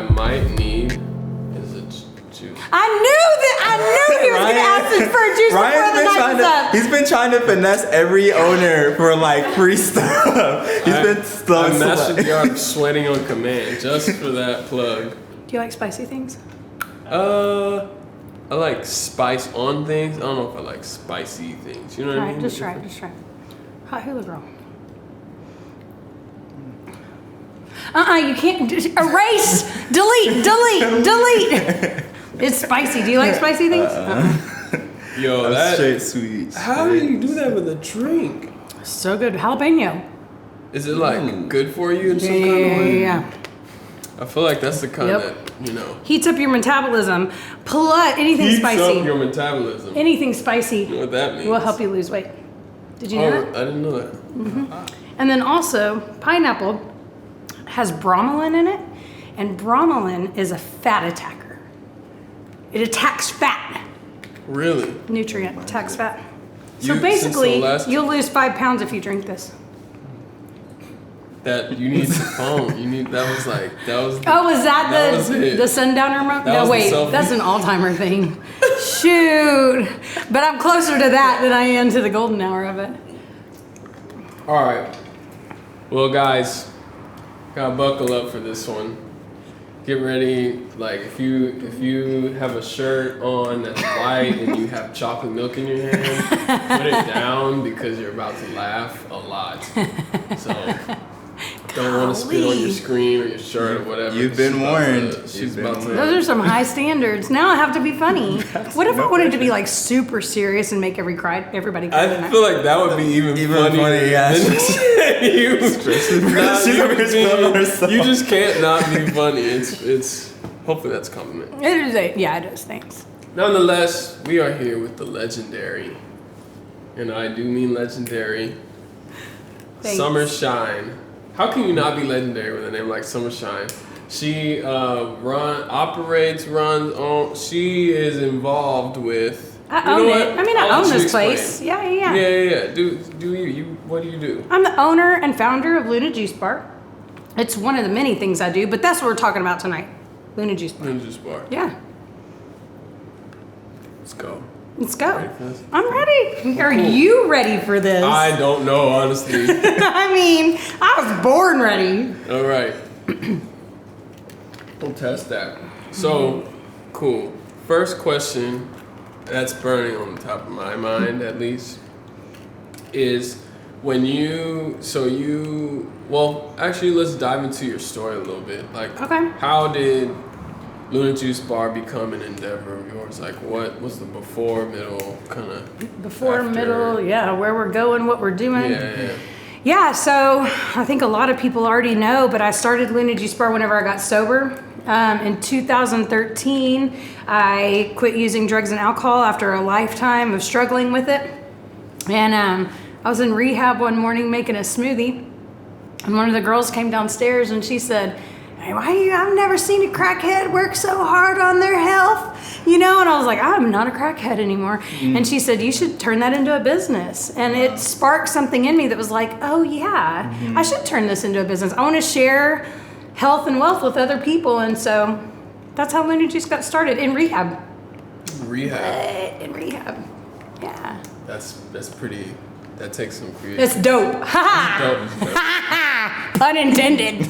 I might need is a juice. I knew he was going to ask us for a juice before the night was up. He's been trying to finesse every owner for like free stuff. I mastered the art of sweating on command just for that plug. Do you like spicy things? I like spice on things. I don't know if I like spicy things. You know what I mean? Just try it. Hot hula girl. You can't erase, delete. It's spicy. Do you like spicy things? Yo, that's straight sweet. How do you do that with a drink? So good. Jalapeno. Is it like good for you in some kind of way? Yeah. I feel like that's the kind that, heats up your metabolism. Plus anything spicy. Heats up your metabolism. Anything spicy. You know what that means? Will help you lose weight. Did you know that? I didn't know that. Mm-hmm. And then also, pineapple has bromelain in it, and bromelain is a fat attacker. It attacks fat. Really? Nutrient attacks fat. So basically, you'll lose 5 pounds if you drink this. That you need the phone. That was. Oh, was that the sundowner month? No, wait, that's an Alzheimer thing. Shoot, but I'm closer to that than I am to the golden hour of it. All right. Well, guys, gotta buckle up for this one. Get ready. Like if you have a shirt on that's white and you have chocolate milk in your hand, put it down because you're about to laugh a lot. So. Don't want to spit on your screen or your shirt or whatever. You've been warned. Those are some high standards. Now I have to be funny. What if I wanted to be like super serious and make everybody cry? I feel like that would be even funnier. Yeah. You just can't not be funny. It's hopefully that's a compliment. It is. Thanks. Nonetheless, we are here with the legendary, and I do mean legendary, Summer Shine. How can you not be legendary with a name like Summer Shine? She she is involved with. I own it. I mean, I own this place. Yeah. Yeah. Do you? What do you do? I'm the owner and founder of Luna Juice Bar. It's one of the many things I do, but that's what we're talking about tonight. Luna Juice Bar. Luna Juice Bar. Yeah. Let's go. Ready for this? I'm ready. Are you ready for this? I don't know, honestly. I mean, I was born ready. All right. We'll test that. So, cool. First question that's burning on the top of my mind, at least, is when actually, let's dive into your story a little bit. Like, how did Luna Juice Bar become an endeavor of yours? Like, what was the before, middle, kind of? Before, middle, yeah, where we're going, what we're doing. Yeah. Yeah, so I think a lot of people already know, but I started Luna Juice Bar whenever I got sober. In 2013, I quit using drugs and alcohol after a lifetime of struggling with it. And I was in rehab one morning making a smoothie, and one of the girls came downstairs and she said, "Hey, I've never seen a crackhead work so hard on their health." And I was like, I'm not a crackhead anymore. And she said, "You should turn that into a business." And it sparked something in me that was like, oh yeah, I should turn this into a business. I want to share health and wealth with other people. And so that's how Luna Juice got started, in rehab. In rehab. Yeah. That's pretty, that takes some creativity. It's dope. Ha ha. Pun intended.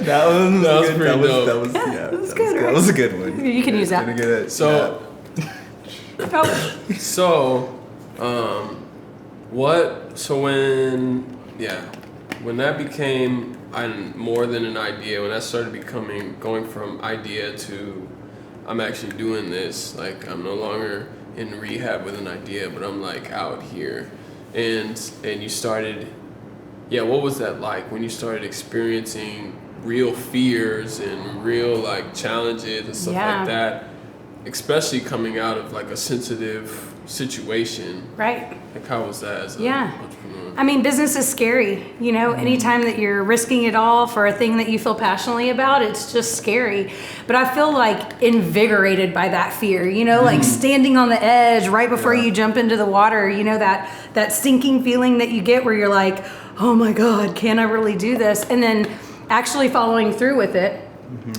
That was pretty dope. That was a good one. You can use that. So when that became more than an idea, when that started going from idea to I'm actually doing this, like I'm no longer in rehab with an idea, but I'm like out here, and you started. Yeah, what was that like when you started experiencing real fears and real like challenges and stuff like that, especially coming out of like a sensitive situation. Right. Like, how was that as an entrepreneur? I mean, business is scary. You know, anytime that you're risking it all for a thing that you feel passionately about, it's just scary. But I feel like invigorated by that fear, you know, like standing on the edge right before you jump into the water, you know, that sinking feeling that you get where you're like, oh my God, can I really do this? And then actually following through with it.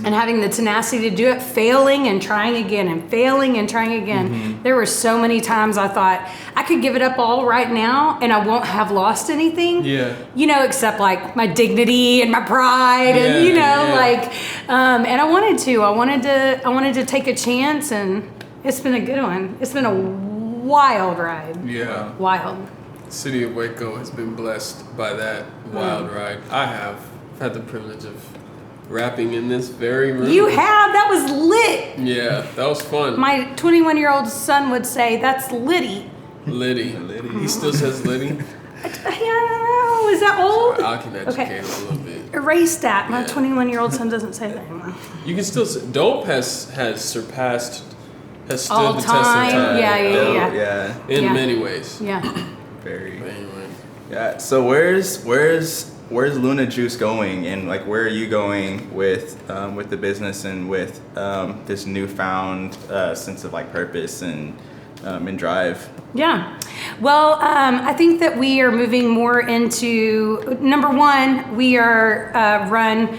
And having the tenacity to do it, failing and trying again and failing and trying again. There were so many times I thought I could give it up all right now and I won't have lost anything. Yeah. You know, except like my dignity and my pride and you know, like and I wanted to take a chance, and it's been a good one. It's been a wild ride. Yeah. Wild. The city of Waco has been blessed by that wild ride. I've had the privilege of rapping in this very room. You have? That was lit. Yeah, that was fun. My 21-year-old son would say, that's litty. Liddy. He still says Liddy? I don't know. Is that old? I can educate him a little bit. Erase that. My 21-year-old son doesn't say that anymore. You can still say, Dope has surpassed, has stood All the test of time. time. Yeah. In many ways. Yeah. Very. But anyway. Yeah. So where's Luna Juice going, and like where are you going with the business and with this newfound sense of like purpose and drive? Yeah. Well, I think that we are moving more into, number one, we are run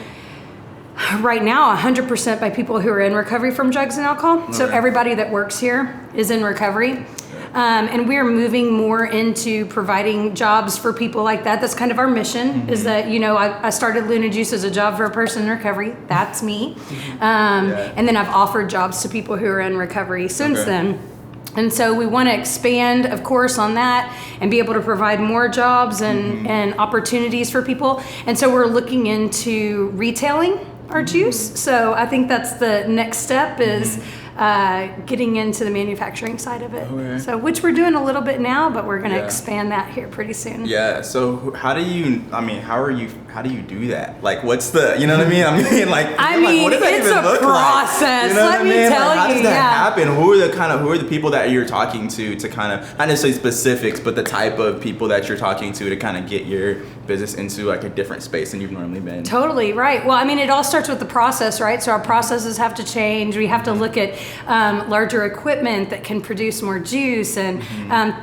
right now 100% by people who are in recovery from drugs and alcohol. So everybody that works here is in recovery. And we're moving more into providing jobs for people like that. That's kind of our mission, is that, you know, I started Luna Juice as a job for a person in recovery. That's me. And then I've offered jobs to people who are in recovery since then. And so we want to expand, of course, on that and be able to provide more jobs and opportunities for people. And so we're looking into retailing our juice. So I think that's the next step is getting into the manufacturing side of it. Okay. So, which we're doing a little bit now, but we're going to expand that here pretty soon. Yeah. So how do you do that? Like, what's the, you know what I mean? I mean, what does that it's even a look process. like? You know Let me tell like, how you. does that happen? Who are the people that you're talking to kind of, not necessarily specifics, but the type of people that you're talking to kind of get your business into like a different space than you've normally been? Totally, right. Well, I mean, it all starts with the process, right? So our processes have to change. We have to look at larger equipment that can produce more juice and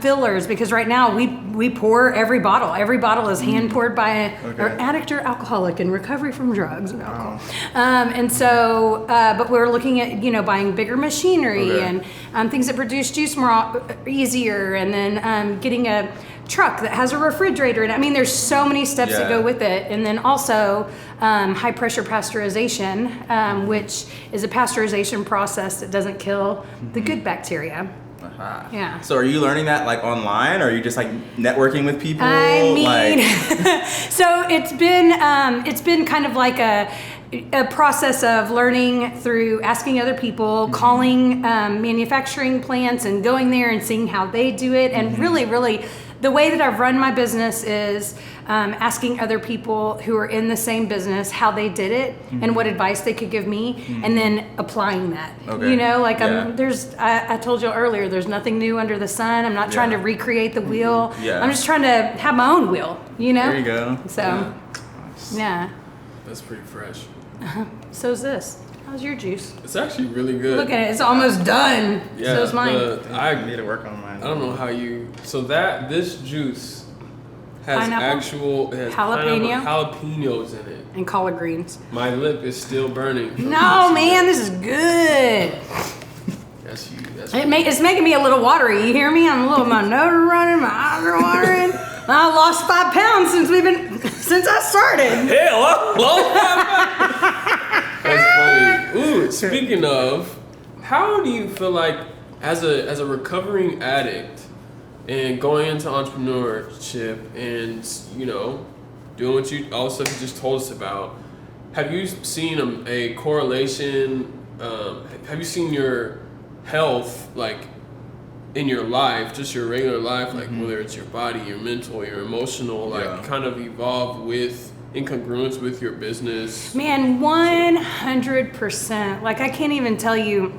fillers, because right now we pour every bottle. Every bottle is hand poured by an addict or alcoholic in recovery from drugs and alcohol. And so, but we're looking at, you know, buying bigger machinery and things that produce juice more easier, and then getting a truck that has a refrigerator. And I mean, there's so many steps that go with it. And then also high pressure pasteurization, which is a pasteurization process that doesn't kill the good bacteria. Yeah. So are you learning that like online, or are you just like networking with people? I mean, so it's been kind of like a process of learning through asking other people, calling manufacturing plants and going there and seeing how they do it. And really, the way that I've run my business is asking other people who are in the same business how they did it and what advice they could give me, and then applying that. You know, like I told you earlier, there's nothing new under the sun. I'm not trying to recreate the wheel. I'm just trying to have my own wheel, you know? There you go. So, That's pretty fresh. So's this. How's your juice? It's actually really good. Look at it. It's almost done. Yeah, So's mine. I need to work on mine. I don't know how you. So this juice has Pineapple? it has Jalapeno? jalapenos in it. And collard greens. My lip is still burning. No, man, this is good. That's you. It's making me a little watery. You hear me? My nose are running, my eyes are watering. I lost 5 pounds since I started. Hell, that's funny. Ooh, speaking of, how do you feel like as a recovering addict and going into entrepreneurship and, you know, doing all the stuff you just told us about, have you seen a correlation? Have you seen your health, like, in your life, just your regular life, like whether it's your body, your mental, your emotional, like kind of evolve in congruence with your business? Man, 100%. Like, I can't even tell you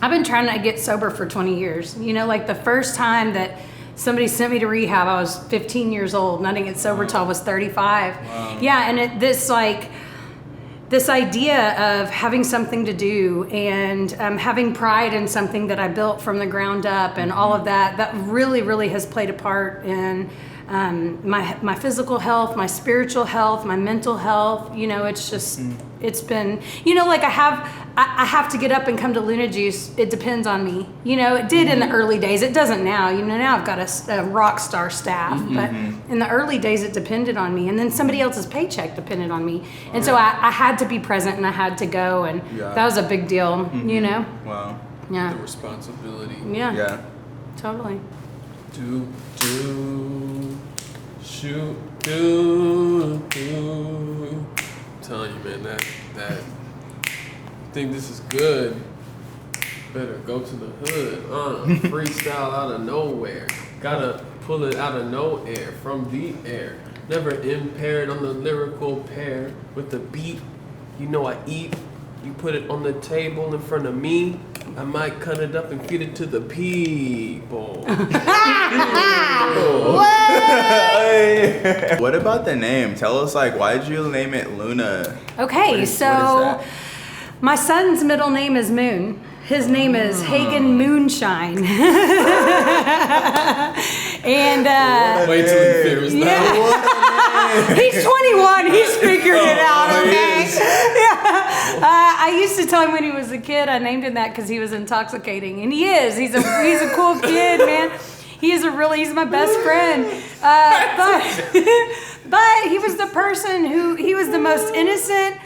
I've been trying to get sober for 20 years. You know, like the first time that somebody sent me to rehab, I was 15 years old, and I didn't get sober till I was 35. Wow. Yeah, and this idea of having something to do and having pride in something that I built from the ground up and all of that really, really has played a part in my physical health, my spiritual health, my mental health. You know, it's just, it's been, you know, like I have to get up and come to Luna Juice. It depends on me. You know, it did in the early days. It doesn't now. You know, now I've got a rock star staff. But in the early days, it depended on me. And then somebody else's paycheck depended on me. And so I had to be present and I had to go. And that was a big deal, you know? Wow. Yeah. The responsibility. Yeah. Yeah. Totally. Do, shoot, do. I'm telling you, man, that think this is good. Better go to the hood. Freestyle out of nowhere. Gotta pull it out of nowhere from the air. Never impaired on the lyrical pair with the beat. You know I eat. You put it on the table in front of me. I might cut it up and feed it to the people. What about the name? Tell us, like, why did you name it Luna? Okay, What is so that? my son's middle name is Moon. His name is Hagen Moonshine. And Wait till he figures that out. he's 21. He's figured it out. Okay. Yeah. I used to tell him when he was a kid, I named him that because he was intoxicating, and he is. He's a cool kid, man. He's my best friend. But he was the person he was the most innocent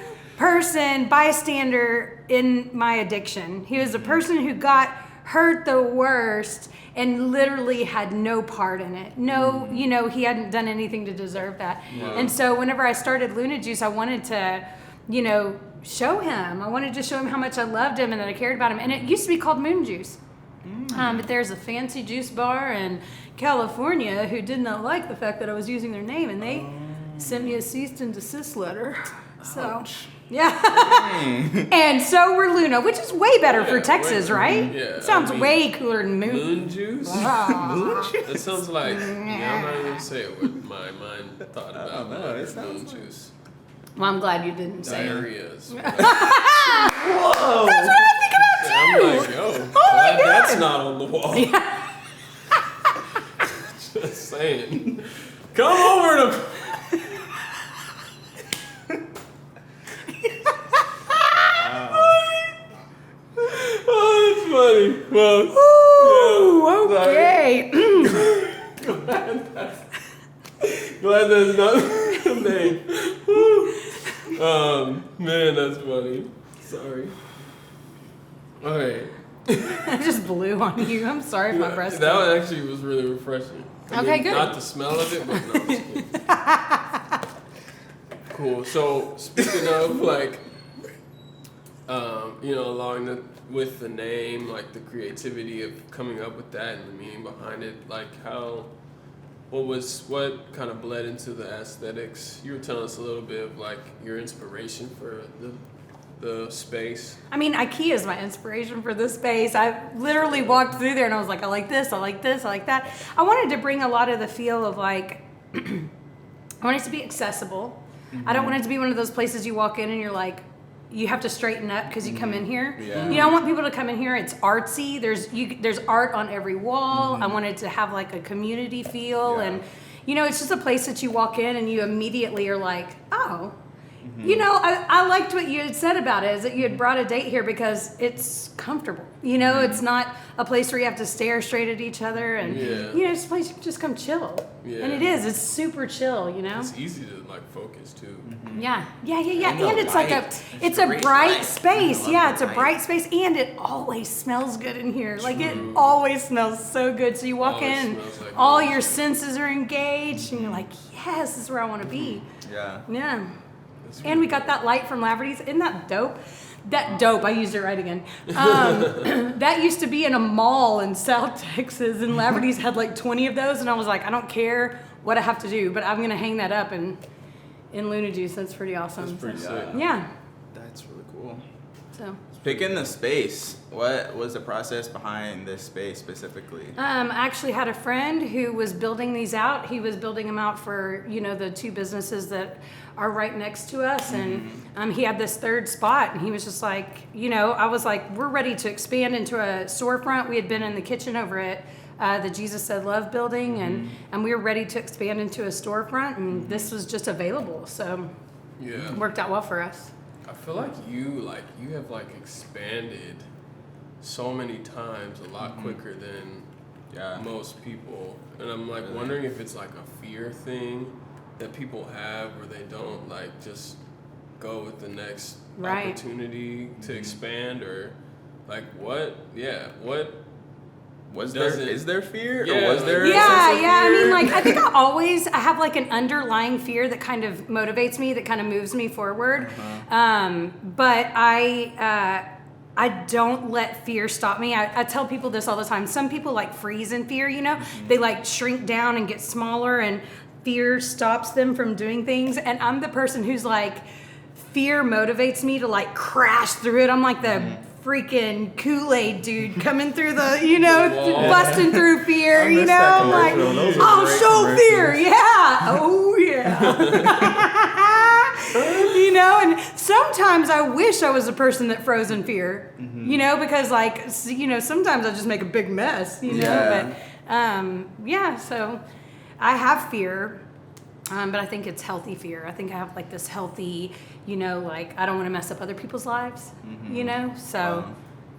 bystander in my addiction. He was the person who got hurt the worst and literally had no part in it. No, you know, he hadn't done anything to deserve that. Wow. And so whenever I started Luna Juice, I wanted to, you know, show him. I wanted to show him how much I loved him and that I cared about him. And it used to be called Moon Juice. But there's a fancy juice bar in California who did not like the fact that I was using their name, and they sent me a cease and desist letter. So, yeah. And so we're Luna, which is way better for Texas, right? Yeah. It sounds way cooler than Moon. Moon juice? Moon juice? That sounds like, I'm not even gonna say what my mind thought about know, it sounds moon like- juice. Well, I'm glad you didn't say it. Diarrhea. is- Whoa! That's what I'm thinking about too. I'm like, yo, glad that's not on the wall. Just saying. Come over to. Oh, that's funny. Well, Ooh, okay. glad that's not the name. Man, that's funny. Sorry. Okay. I just blew on you. I'm sorry if my breast. That one actually was really refreshing. Okay, good. Not the smell of it, but no, I'm just kidding. Cool. So speaking of like, you know, along with the name, like the creativity of coming up with that and the meaning behind it, like what kind of bled into the aesthetics? You were telling us a little bit of like your inspiration for the space. I mean, IKEA is my inspiration for this space. I literally walked through there and I was like, I like this, I like this, I like that. I wanted to bring a lot of the feel of like, I want it to be accessible. I don't want it to be one of those places you walk in and you're like, you have to straighten up because you come in here. Yeah. You know, I want people to come in here. It's artsy. There's art on every wall. I want it to have like a community feel, and you know, it's just a place that you walk in and you immediately are like, oh. You know, I liked what you had said about it, is that you had brought a date here because it's comfortable. You know, it's not a place where you have to stare straight at each other, and you know, it's a place you can just come chill. Yeah. And it's super chill, you know? It's easy to like focus too. Yeah. And the it's like light. it's a Great bright light. space. I Yeah, love it's the a light. bright space, and it always smells good in here. Like it always smells so good. So you walk Always in, smells like all good. your senses are engaged, and you're like, yes, this is where I want to be. Yeah. Yeah. And we got that light from Laverty's. Isn't that dope? That dope. I used it right again. That used to be in a mall in South Texas, and Laverty's had like 20 of those, and I was like, I don't care what I have to do, but I'm gonna hang that up in Luna Juice. That's pretty awesome. That's pretty So, sick. yeah. That's really cool. So Picking the space. What was the process behind this space specifically? I actually had a friend who was building these out. He was building them out for, the two businesses that are right next to us. And he had this third spot, and he was just like, I was like, we're ready to expand into a storefront. We had been in the kitchen over at the Jesus Said Love building, and we were ready to expand into a storefront, and this was just available. So it worked out well for us. I feel like you have expanded so many times a lot quicker than most people, and I'm wondering if it's a fear thing that people have where they don't just go with the next opportunity to expand, or what is there fear, or was there I think I have an underlying fear that kind of motivates me, that kind of moves me forward. But I don't let fear stop me. I tell people this all the time. Some people freeze in fear, they shrink down and get smaller, and fear stops them from doing things. And I'm the person who's fear motivates me to crash through it. I'm the freaking Kool-Aid dude coming through the, busting through fear, I'm I'll show fear, yeah, oh yeah. And sometimes I wish I was a person that froze in fear, because sometimes I just make a big mess, but so I have fear. But I think it's healthy fear. I think I have this healthy, I don't want to mess up other people's lives, so,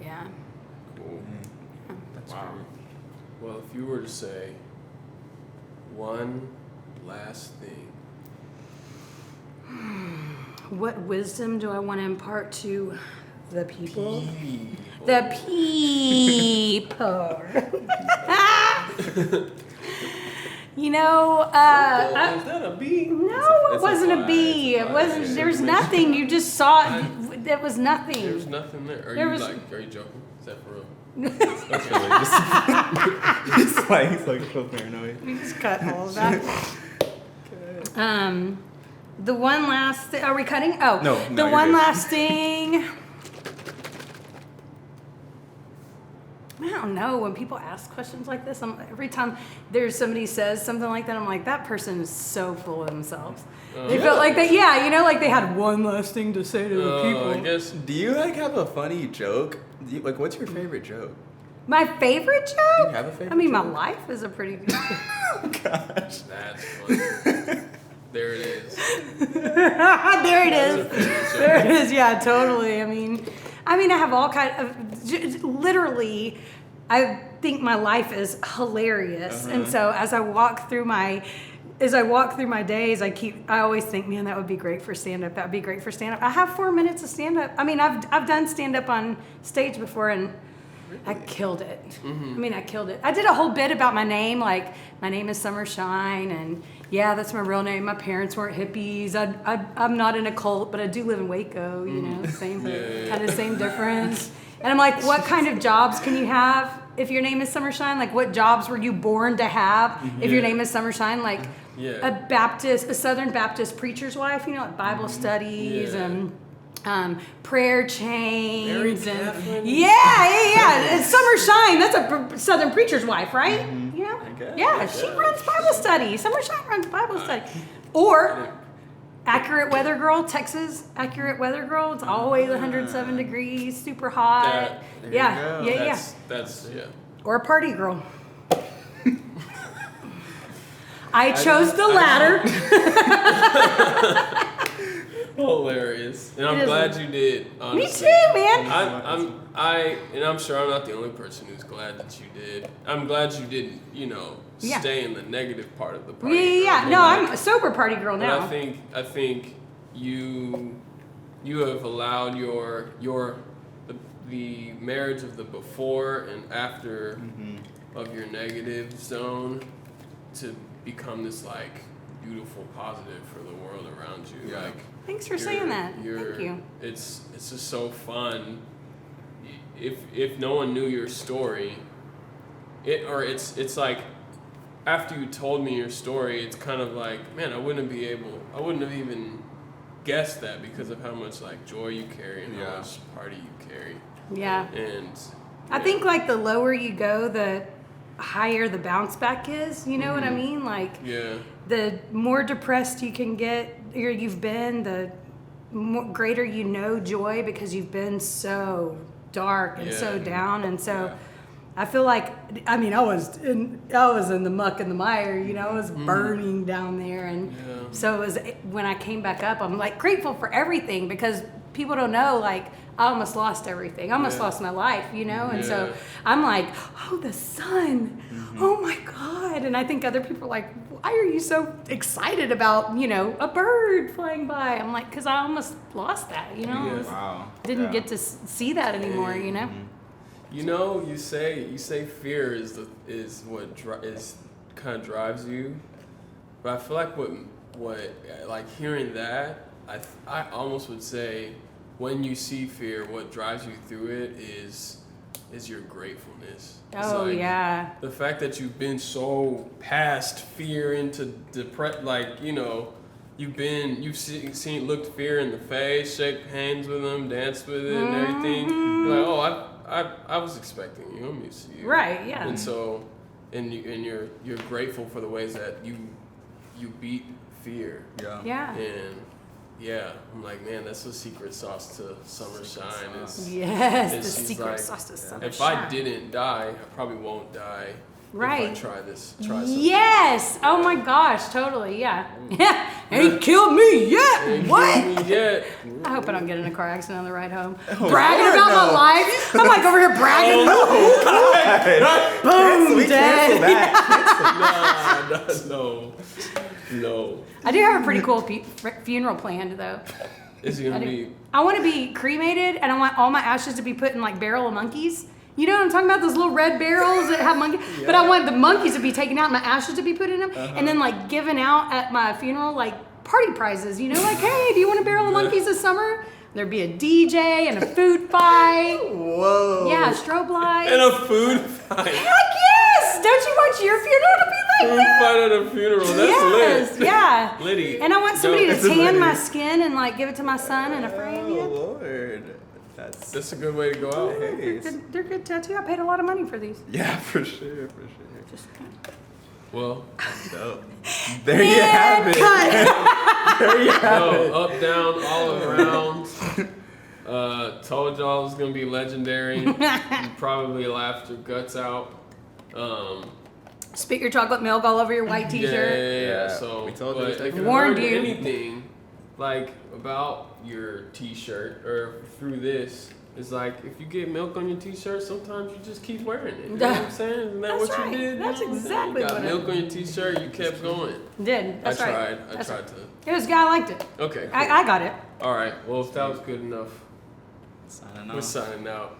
yeah. Cool. That's wow. Well, if you were to say one last thing. What wisdom do I want to impart to the people? The people. Was that a bee? No, it wasn't a bee. It wasn't. There's nothing. You just saw it. There was nothing. There's nothing there. Are you joking? Is that for real? It's so paranoid. We just cut all of that. The one last. Are we cutting? Oh, no. The one last thing. I don't know. When people ask questions like this, every time there's somebody says something like that, I'm like, that person is so full of themselves. They felt like that, they had one last thing to say to the people. I guess. Do you have a funny joke? What's your favorite joke? My favorite joke? Do you have a favorite joke? my life is a pretty good joke. Oh, gosh. That's funny. There it is. There it is. There it is. Yeah, totally. I have all kind of, literally, I think my life is hilarious. And so as I walk through my days, I always think, man, that would be great for stand-up. That would be great for stand-up. I have 4 minutes of stand-up. I've done stand-up on stage before, and really? I killed it. I killed it. I did a whole bit about my name, my name is Summer Shine, and yeah, that's my real name. My parents weren't hippies. I'm not in a cult, but I do live in Waco, same kind of same difference. And I'm like, what kind of jobs can you have if your name is Summer Shine? What jobs were you born to have if your name is Summer Shine? A Southern Baptist preacher's wife, Bible studies and prayer chains and it's Summer Shine. That's a Southern preacher's wife, right? She runs Bible study. Summer Shine runs Bible study. Or Accurate Weather Girl, Texas Accurate Weather Girl. It's always 107 degrees, super hot. That's Or a party girl. I chose the latter. Hilarious, and I'm glad you did. Honestly. Me too, man. I'm sure I'm not the only person who's glad that you did. I'm glad you didn't, stay in the negative part of the party. No, I'm a sober party girl now. But I think you have allowed the marriage of the before and after of your negative zone to become this beautiful positive for the world around you. Thanks for saying that. Thank you. It's just so fun. If no one knew your story, it's after you told me your story, it's kind of man, I wouldn't have even guess that because of how much like joy you carry and how much party you carry. Yeah. And I think like the lower you go, the higher the bounce back is. You know what I mean? Like the more depressed you can get or you've been, the greater you know joy because you've been so dark and so down. And so I feel like, I mean, I was in the muck and the mire, you know, I was burning down there. And so it was, when I came back up, I'm like grateful for everything because people don't know, like, I almost lost everything. I almost lost my life, you know? And so I'm like, oh, the sun. Oh my God. And I think other people are like, why are you so excited about, you know, a bird flying by? I'm like, because I almost lost that, you know? Wow. Didn't get to see that anymore, you know? You know, you say fear is what kind of drives you, but I feel like what like hearing that, I almost would say when you see fear, what drives you through it is your gratefulness. Oh, like yeah. the fact that you've been so past fear into like, you know, you've seen looked fear in the face, shake hands with them, dance with it and everything. You're like, oh, I was expecting you. I'm used to you. Right, yeah. And so, and you're grateful for the ways that you beat fear. Yeah. Yeah. And I'm like, man, that's the secret sauce to summer shine. Yes, the she's secret like, sauce to summer if shine. I didn't die, I probably won't die. Right. If I try something. Yes. Oh my gosh. Totally. Yeah. Ain't killed me yet. Ain't What? killed me yet. I hope I don't get in a car accident on the ride home. Bragging about my life. I'm like over here bragging. Boom, dead. No. I do have a pretty cool funeral planned though. Is it gonna be? I want to be cremated and I want all my ashes to be put in like barrel of monkeys. You know what I'm talking about? Those little red barrels that have monkeys. But I want the monkeys to be taken out and my ashes to be put in them. And then like given out at my funeral like party prizes. You know, like, hey, do you want a barrel of monkeys this summer? There'd be a DJ and a food fight. Whoa. Yeah, strobe lights. And a food fight. Heck yes! Don't you want your funeral to be like Food that? fight at a funeral. That's Yes, lit. yeah. Liddy. And I want somebody Dope. to tan my skin and like give it to my son in a frame. You Oh, know? Lord. That's a good way to go out. Hey. They're good tattoo. I paid a lot of money for these. Yeah, for sure. Just Well, Dope. There you have it. There you have it. up, down, all around. Told y'all it was gonna be legendary. You probably laughed your guts out. spit your chocolate milk all over your white t-shirt. Yeah. Yeah. So, We told you but to if take you it. Warned learned you. anything like about your t-shirt or through this, it's like if you get milk on your t-shirt, sometimes you just keep wearing it. You know what I'm saying? Isn't that That's what right. you did? That's You know what I'm saying? exactly You got what I milk on your t-shirt, you kept going. Did. That's I right. tried. I tried to. It was. I liked it. Okay. Cool. I got it. All right. Well, if that was good enough, Signing we're off. signing out.